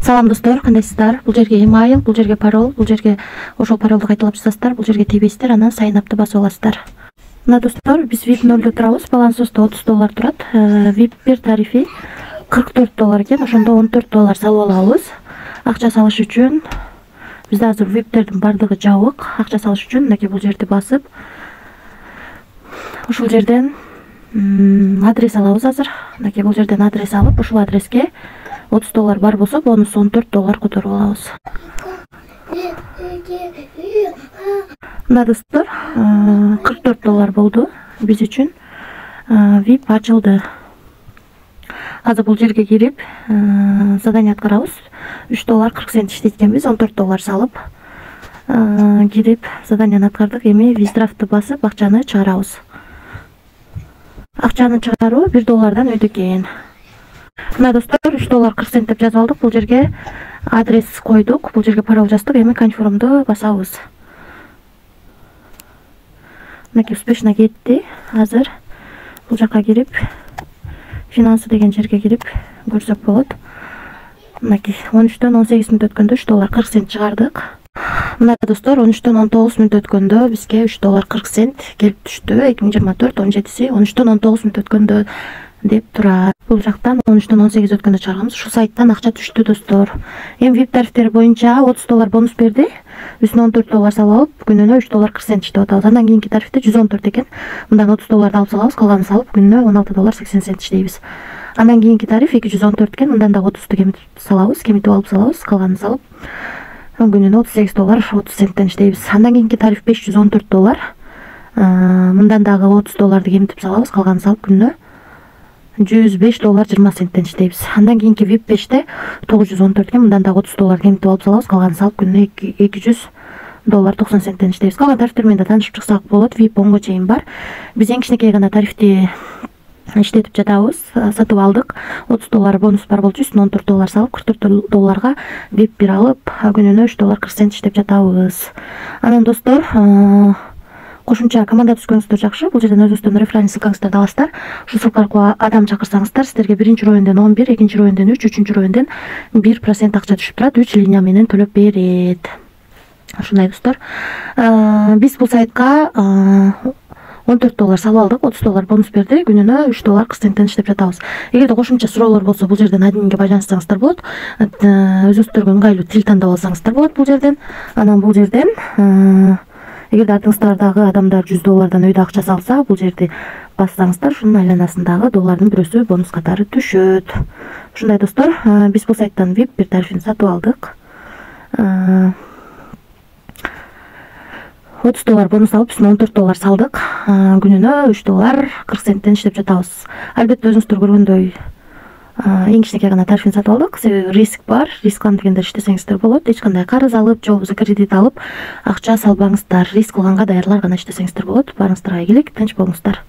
Салам достор, кандайсыздар? Бул жерге email, бул жерге парол, бул жерге ошол паролду кайталап жазасыздар, бул жерге тийбейсиздер, анан сайнапты басып аласыздар. Мына достор, биз VIP 0 турабыз, балансыбызда $30 турат. VIP 1 тарифи $44 экен, ошондо $14 салып алабыз. Акча салыш үчүн бизде азыр VIPтердин бардыгы жабык. Акча салыш үчүн мынакей бул жерди басып, ушул жерден адрес алабыз азыр. Мынакей бул жерден адрес алып, ушул адреске $30 бар болсо, бонус $14 которуп алабыз. Мына достор, $44 болду биз үчүн. VIP ачылды. Азыр бул жерге кирип, задание аткарабыз. $3.40 иштейт экенбиз, $14 салып, кирип заданияны аткардык. Эми виздрафтты басып, акчаны чыгарабыз. Акчаны чыгаруу $1 өйдө экен. Мына достор, $3.40 деп жазып алдык. Бул жерге адрес койдук, бул жерге парол жаздык. Эми конфирмду басабыз. Мынакей успешно кетти. Азыр бул жакка кирип, финансы деген жерге кирип көрсөк болот. Мынакей 13-төн 18 мүнөт өткөндө $3.40 чыгардык. Мына достор, 13-төн 19 мүнөт өткөндө бизге $3.40 келип түштү. 2024 17-си 13-төн 19 мүнөт өткөндө деп турат. Бул жактан 13-төн 18 өткөндө чыгарганбыз. Ушул сайттан акча түштү достор. Эми VIP тарифтери боюнча $30 бонус берди. Үстүнө $14 салып алып, күнүнө $3.40 иштеп атабыз. Андан кийинки тарифте 114 экен. Мындан $30 алып салабыз, калганын салып, күнүнө $16.80 иштейбиз. Андан кийинки тариф 214 экен. Мындан да 30 кемитип салабыз, кемитип алып салабыз, калганын салып, күнүнө $38.30 иштейбиз. Андан кийинки тариф $514. Мындан дагы $30 кемитип салабыз, калганын салып, күнүнө $105.20 иштейбиз. Андан кийинки VIP 5те $914 экен. Мындан дагы $30 кемитип алып салабыз, калганын салып, күнүнө $200.90 иштейбиз. Калган тарифтер менен да таанышып чыксак болот. VIP 10га чейин бар. Биз эң кичинекей гана тарифти иштетип жатабыз. Сатып алдык. $30 бонус бар болчу, үстүнө $14 салып, $44 VIP 1 алып, күнүнө $3.40 иштеп жатабыз. Анан достор, кошумча команда түзгөнүңүздөр жакшы. Бул жерден өзүңүздүн реферальный ссылкаңыздарды аласыздар. Ушул ссылка аркылуу адам чакырсаңыздар, сиздерге биринчи роюнден 11, экинчи роюнден 3, үчүнчү роюнден 1% акча түшүп турат. 3 линия менен төлөп берет. Ушундай достор. Биз бул сайтка $14 салып алдык, $30 бонус берди, күнүнө $3.40 иштеп жатабыз. Эгерде кошумча суроолор болсо, бул жерден админге байланышсаңыздар болот. Өзүңүздөргө ыңгайлуу тил тандап алсаңыздар болот бул жерден. Анан бул жерден эгерде артыңыздагы адамдар $100 өйдө акча салса, бул жерди бассаңыздар, ушунун айланасындагы доллардын бирөөсү бонус катары түшөт. Ушундай достор, биз бул сайттан VIP 1 тарифин сатып алдык. $30 бонус алып, үстүнө $14 салдык. Күнүнө $3.40 иштеп жатабыз. Албетте өзүңүздөр көргөндөй эң кичинекей гана тарифин сатып алдык. Себеби риск бар. Рисклан дегенде иштесеңиздер болот. Эч кандай карыз алып, же болбосо кредит алып, акча салбаңыздар. Риск кылганга даярдылар гана иштесеңиздер болот. Баарыңыздарга ийгилик, тынч болуңуздар.